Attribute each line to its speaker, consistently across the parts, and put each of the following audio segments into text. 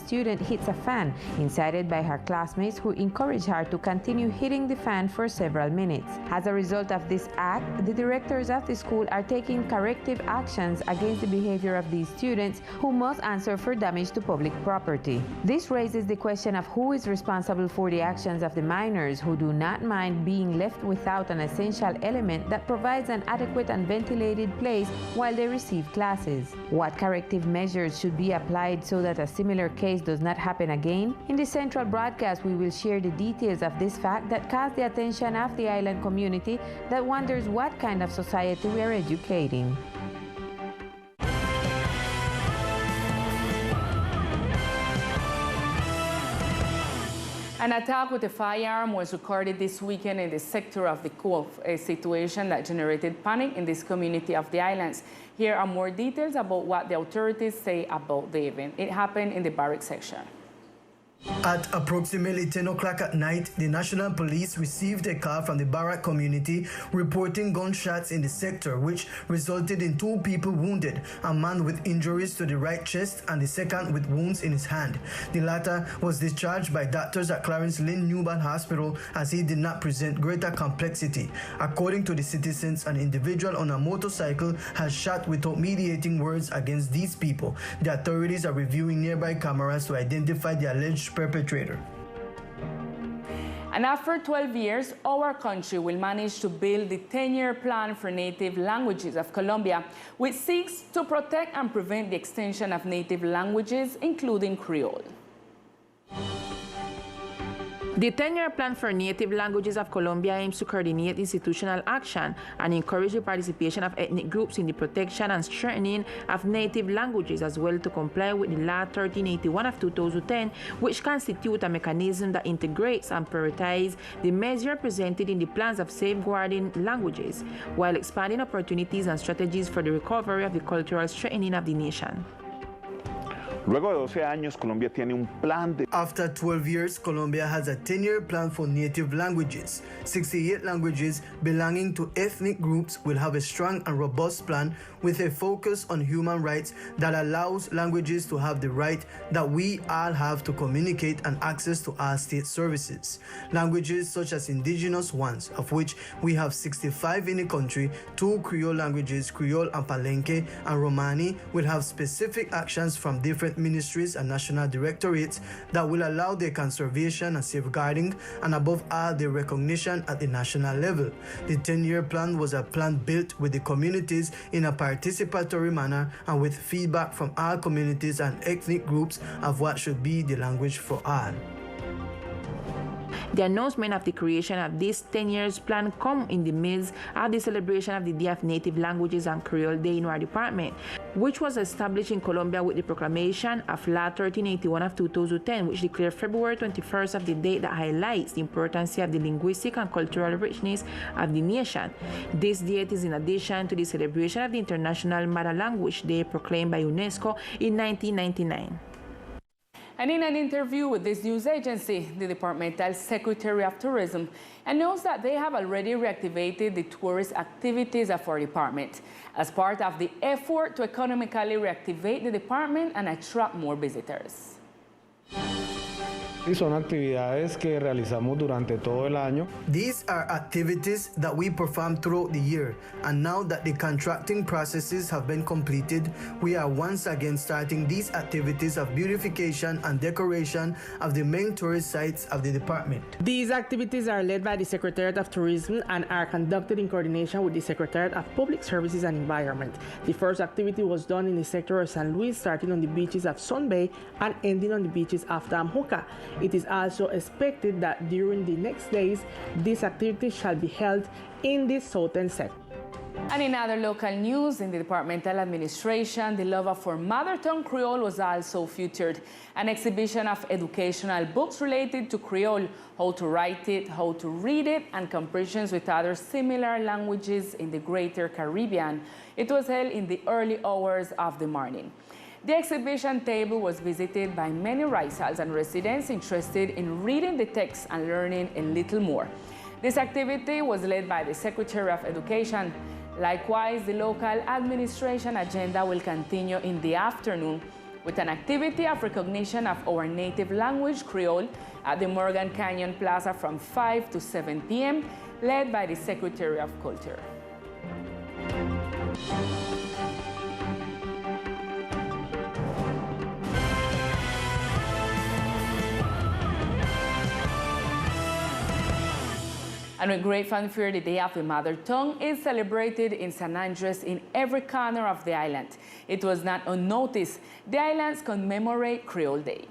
Speaker 1: student hits a fan, incited by her classmates who encourage her to continue hitting the fan for several minutes. As a result of this act, the directors of the school are taking corrective actions against the behavior of these students who must answer for damage to public property. This raises the question of who is responsible for the actions of the minors who do not mind being left without an essential element that provides an adequate and ventilated place while they receive classes. What corrective measures should be applied so that a similar case does not happen again? In the central broadcast, we will share the details of this fact that caught the attention of the island community that wonders what kind of society we are educating.
Speaker 2: An attack with a firearm was recorded this weekend in the sector of the Gulf, a situation that generated panic in this community of the islands. Here are more details about what the authorities say about the event. It happened in the barrack section.
Speaker 3: At approximately 10 o'clock at night, the National Police received a call from the Barrack community reporting gunshots in the sector, which resulted in 2 people wounded, a man with injuries to the right chest and the second with wounds in his hand. The latter was discharged by doctors at Clarence Lynn Newman Hospital as he did not present greater complexity. According to the citizens, an individual on a motorcycle has shot without mediating words against these people. The authorities are reviewing nearby cameras to identify the alleged perpetrator.
Speaker 2: And after 12 years, our country will manage to build the 10-year plan for native languages of Colombia, which seeks to protect and prevent the extension of native languages, including Creole.
Speaker 4: The 10-year plan for native languages of Colombia aims to coordinate institutional action and encourage the participation of ethnic groups in the protection and strengthening of native languages, as well to comply with the Law 1381 of 2010, which constitutes a mechanism that integrates and prioritizes the measures presented in the plans of safeguarding languages, while expanding opportunities and strategies for the recovery of the cultural strengthening of the nation.
Speaker 5: Luego de 12 años, Colombia tiene un plan de...
Speaker 3: After 12 years, Colombia has a 10-year plan for native languages. 68 languages belonging to ethnic groups will have a strong and robust plan with a focus on human rights that allows languages to have the right that we all have to communicate and access to our state services. Languages such as indigenous ones, of which we have 65 in the country, 2 Creole languages, Creole and Palenque, and Romani, will have specific actions from different ministries and national directorates that will allow their conservation and safeguarding, and above all, their recognition at the national level. The 10-year plan was a plan built with the communities in a participatory manner and with feedback from all communities and ethnic groups of what should be the language for all.
Speaker 4: The announcement of the creation of this 10-year plan comes in the midst of the celebration of the Day of Native Languages and Creole Day in our department, which was established in Colombia with the proclamation of Law 1381 of 2010, which declared February 21st of the date that highlights the importance of the linguistic and cultural richness of the nation. This date is in addition to the celebration of the International Mother Language Day proclaimed by UNESCO in 1999.
Speaker 2: And in an interview with this news agency, the Departmental Secretary of Tourism announced that they have already reactivated the tourist activities of our department as part of the effort to economically reactivate the department and attract more visitors.
Speaker 6: Son actividades que realizamos durante todo el año.
Speaker 3: These are activities that we perform throughout the year, and now that the contracting processes have been completed, we are once again starting these activities of beautification and decoration of the main tourist sites of the department.
Speaker 7: These activities are led by the Secretariat of Tourism and are conducted in coordination with the Secretariat of Public Services and Environment. The first activity was done in the sector of San Luis, starting on the beaches of Sun Bay and ending on the beaches of Damjuca. It is also expected that during the next days, these activities shall be held in the southern sector.
Speaker 2: And in other local news, in the departmental administration, the love for Mother Tongue Creole was also featured. An exhibition of educational books related to Creole, how to write it, how to read it, and comparisons with other similar languages in the Greater Caribbean. It was held in the early hours of the morning. The exhibition table was visited by many Raizals and residents interested in reading the text and learning a little more. This activity was led by the Secretary of Education. Likewise, the local administration agenda will continue in the afternoon with an activity of recognition of our native language, Creole, at the Morgan Canyon Plaza from 5 to 7 p.m., led by the Secretary of Culture. And with great fanfare, the Day of the Mother Tongue is celebrated in San Andres in every corner of the island. It was not unnoticed. The islands commemorate Creole Day.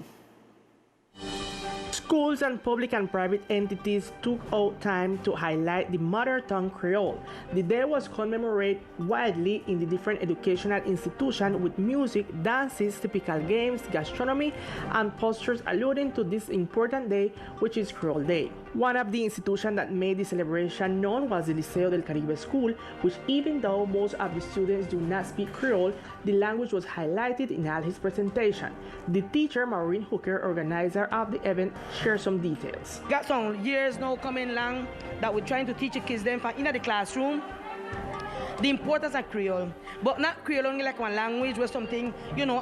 Speaker 7: Schools and public and private entities took out time to highlight the mother tongue Creole. The day was commemorated widely in the different educational institutions with music, dances, typical games, gastronomy, and posters alluding to this important day, which is Creole Day. One of the institutions that made the celebration known was the Liceo del Caribe School, which even though most of the students do not speak Creole, the language was highlighted in all his presentation. The teacher, Maureen Hooker, organizer of the event, shared some details.
Speaker 8: Got some years now coming along that we're trying to teach the kids them from in the classroom the importance of Creole, but not Creole only like one language or something,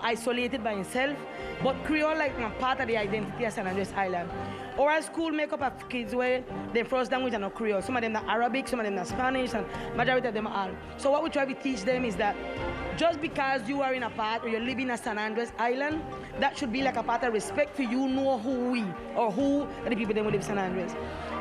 Speaker 8: isolated by itself, but Creole like one part of the identity of San Andres Island. Our school make up of kids where their first language are not Creole. Some of them are Arabic, some of them are Spanish, and majority of them are all. So what we try to teach them is that just because you are in a part or you're living in San Andres Island, that should be like a part of respect for you know who we or who are the people that live in San Andres.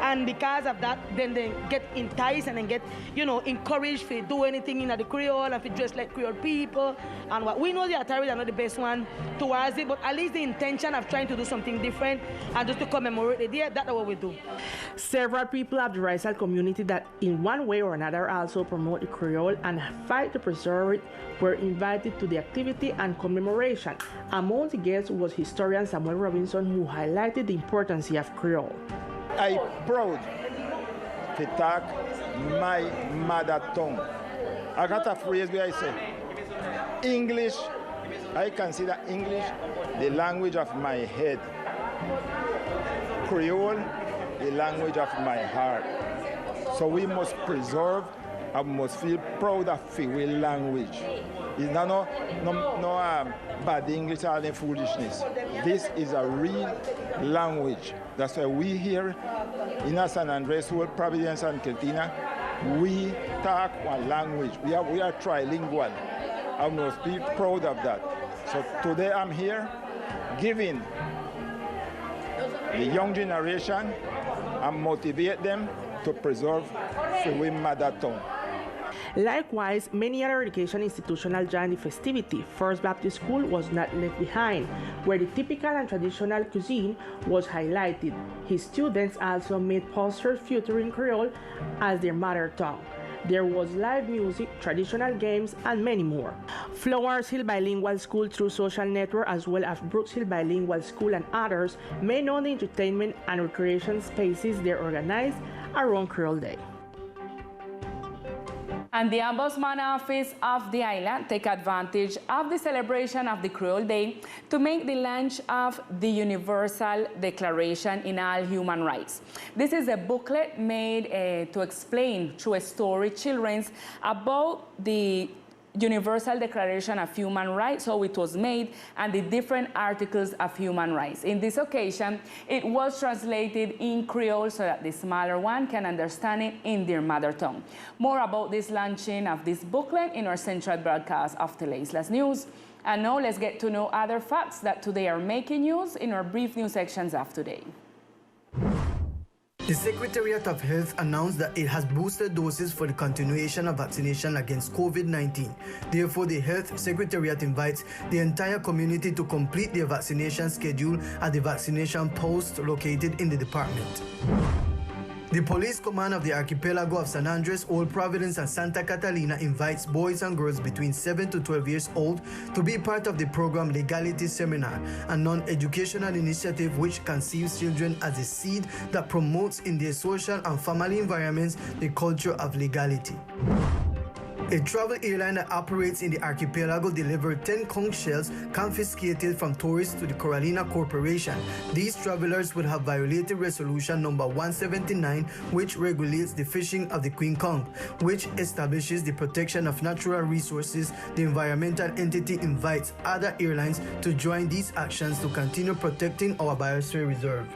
Speaker 8: And because of that, then they get enticed and then get, encouraged to do anything in the Creole and to dress like Creole people. And what we know the authorities are not the best one towards it, but at least the intention of trying to do something different and just to commemorate the day, that's what we do.
Speaker 7: Several people of the Rizal community that in one way or another also promote the Creole and fight to preserve it were invited to the activity and commemoration. Among the guests was historian Samuel Robinson, who highlighted the importance of Creole.
Speaker 9: I'm proud to talk my mother tongue. I got a phrase where I say, English, I consider English the language of my head. Creole, the language of my heart. So we must preserve and must feel proud of our language. It's not no bad English or any foolishness. This is a real language. That's why we here in San Andres, Providence and Keltina, we talk one language. We are trilingual. I must be proud of that. So today I'm here giving the young generation and motivate them to preserve the mother tongue.
Speaker 7: Likewise, many other education institutions joined the festivity. First Baptist School was not left behind, where the typical and traditional cuisine was highlighted. His students also made posters featuring Creole as their mother tongue. There was live music, traditional games, and many more. Flowers Hill Bilingual School through social network, as well as Brooks Hill Bilingual School and others, made known the entertainment and recreation spaces they organized around Creole Day.
Speaker 2: And the Ombudsman Office of the island take advantage of the celebration of the Creole Day to make the launch of the Universal Declaration in All Human Rights. This is a booklet made to explain through a story children's about the Universal Declaration of Human Rights, how it was made, and the different articles of human rights. In this occasion, it was translated in Creole so that the smaller one can understand it in their mother tongue. More about this launching of this booklet in our central broadcast of Teleislas News. And now let's get to know other facts that today are making news in our brief news sections of today.
Speaker 3: The Secretariat of Health announced that it has booster doses for the continuation of vaccination against COVID-19. Therefore, the Health Secretariat invites the entire community to complete their vaccination schedule at the vaccination post located in the department. The Police Command of the Archipelago of San Andres, Old Providence, and Santa Catalina invites boys and girls between 7 to 12 years old to be part of the program Legality Seminar, a non-educational initiative which conceives children as a seed that promotes in their social and family environments the culture of legality. A travel airline that operates in the archipelago delivered 10 conch shells confiscated from tourists to the Corallina Corporation. These travelers would have violated Resolution number 179, which regulates the fishing of the Queen Conch, which establishes the protection of natural resources. The environmental entity invites other airlines to join these actions to continue protecting our biosphere reserve.